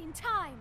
in time.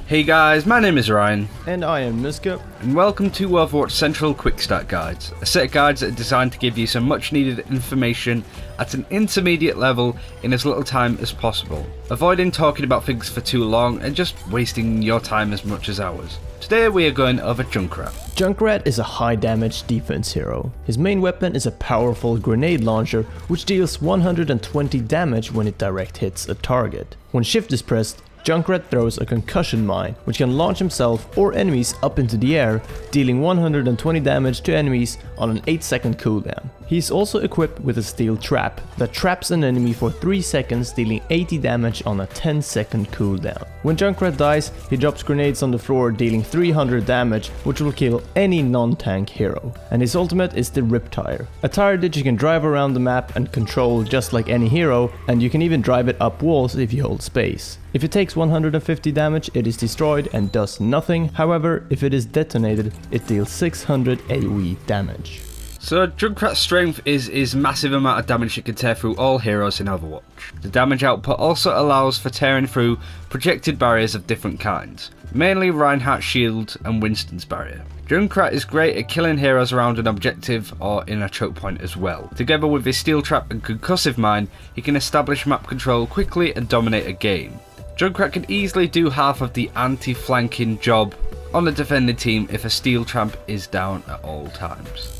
Hey guys, my name is Ryan. And I am Miska. And welcome to Overwatch Central Quick Start Guides, a set of guides that are designed to give you some much needed information at an intermediate level in as little time as possible, avoiding talking about things for too long and just wasting your time as much as ours. Today we are going over Junkrat. Junkrat is a high damage defense hero. His main weapon is a powerful grenade launcher which deals 120 damage when it direct hits a target. When shift is pressed, Junkrat throws a concussion mine, which can launch himself or enemies up into the air, dealing 120 damage to enemies on an 8-second cooldown. He is also equipped with a steel trap that traps an enemy for 3 seconds, dealing 80 damage on a 10-second cooldown. When Junkrat dies, he drops grenades on the floor, dealing 300 damage, which will kill any non-tank hero. And his ultimate is the Riptire, a tire that you can drive around the map and control just like any hero, and you can even drive it up walls if you hold space. If it takes 150 damage, it is destroyed and does nothing. However, if it is detonated, it deals 600 AoE damage. So Junkrat's strength is his massive amount of damage it can tear through all heroes in Overwatch. The damage output also allows for tearing through projected barriers of different kinds, mainly Reinhardt's shield and Winston's barrier. Junkrat is great at killing heroes around an objective or in a choke point as well. Together with his steel trap and concussive mine, he can establish map control quickly and dominate a game. Junkrat can easily do half of the anti-flanking job on the defending team if a steel trap is down at all times.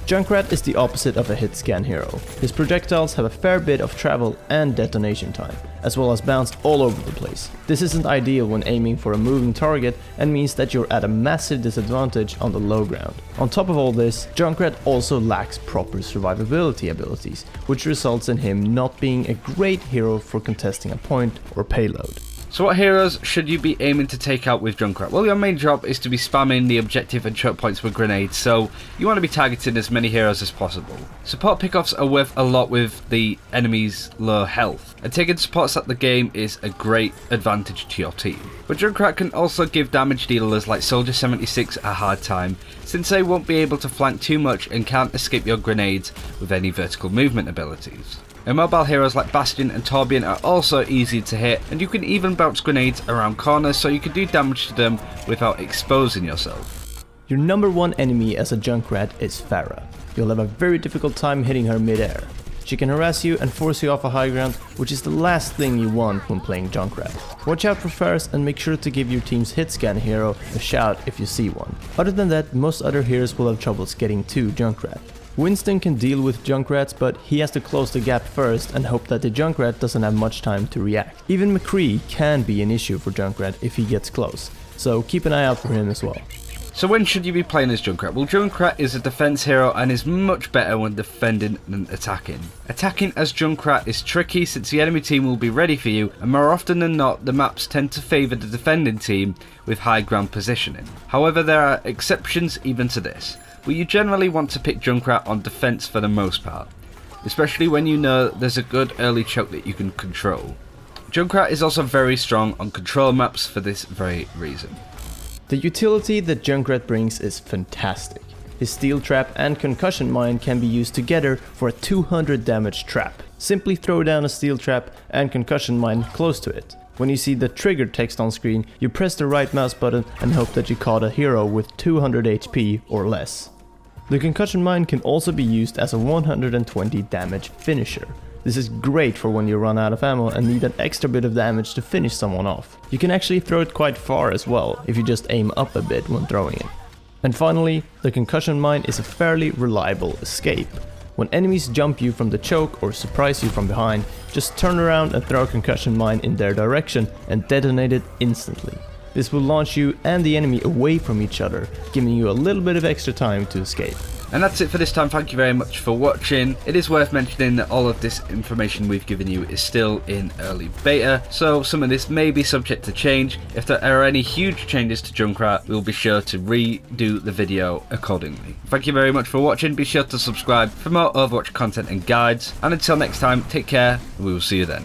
Junkrat is the opposite of a hit scan hero. His projectiles have a fair bit of travel and detonation time, as well as bounce all over the place. This isn't ideal when aiming for a moving target and means that you're at a massive disadvantage on the low ground. On top of all this, Junkrat also lacks proper survivability abilities, which results in him not being a great hero for contesting a point or payload. So what heroes should you be aiming to take out with Junkrat? Well, your main job is to be spamming the objective and choke points with grenades, so you want to be targeting as many heroes as possible. Support pickoffs are worth a lot with the enemy's low health, and taking supports at the game is a great advantage to your team. But Junkrat can also give damage dealers like Soldier 76 a hard time, since they won't be able to flank too much and can't escape your grenades with any vertical movement abilities. Immobile heroes like Bastion and Torbjorn are also easy to hit, and you can even bounce grenades around corners so you can do damage to them without exposing yourself. Your number one enemy as a Junkrat is Pharah. You'll have a very difficult time hitting her mid-air. She can harass you and force you off a high ground, which is the last thing you want when playing Junkrat. Watch out for Pharahs and make sure to give your team's hit scan hero a shout if you see one. Other than that, most other heroes will have troubles getting to Junkrat. Winston can deal with Junkrats, but he has to close the gap first and hope that the Junkrat doesn't have much time to react. Even McCree can be an issue for Junkrat if he gets close, so keep an eye out for him as well. So when should you be playing as Junkrat? Well, Junkrat is a defense hero and is much better when defending than attacking. Attacking as Junkrat is tricky since the enemy team will be ready for you, and more often than not the maps tend to favour the defending team with high ground positioning. However, there are exceptions even to this, but you generally want to pick Junkrat on defense for the most part, especially when you know there's a good early choke that you can control. Junkrat is also very strong on control maps for this very reason. The utility that Junkrat brings is fantastic. His steel trap and concussion mine can be used together for a 200 damage trap. Simply throw down a steel trap and concussion mine close to it. When you see the trigger text on screen, you press the right mouse button and hope that you caught a hero with 200 HP or less. The concussion mine can also be used as a 120 damage finisher. This is great for when you run out of ammo and need an extra bit of damage to finish someone off. You can actually throw it quite far as well, if you just aim up a bit when throwing it. And finally, the concussion mine is a fairly reliable escape. When enemies jump you from the choke or surprise you from behind, just turn around and throw a concussion mine in their direction and detonate it instantly. This will launch you and the enemy away from each other, giving you a little bit of extra time to escape. And that's it for this time. Thank you very much for watching. It is worth mentioning that all of this information we've given you is still in early beta, so some of this may be subject to change. If there are any huge changes to Junkrat, we'll be sure to redo the video accordingly. Thank you very much for watching. Be sure to subscribe for more Overwatch content and guides, and until next time, take care and we will see you then.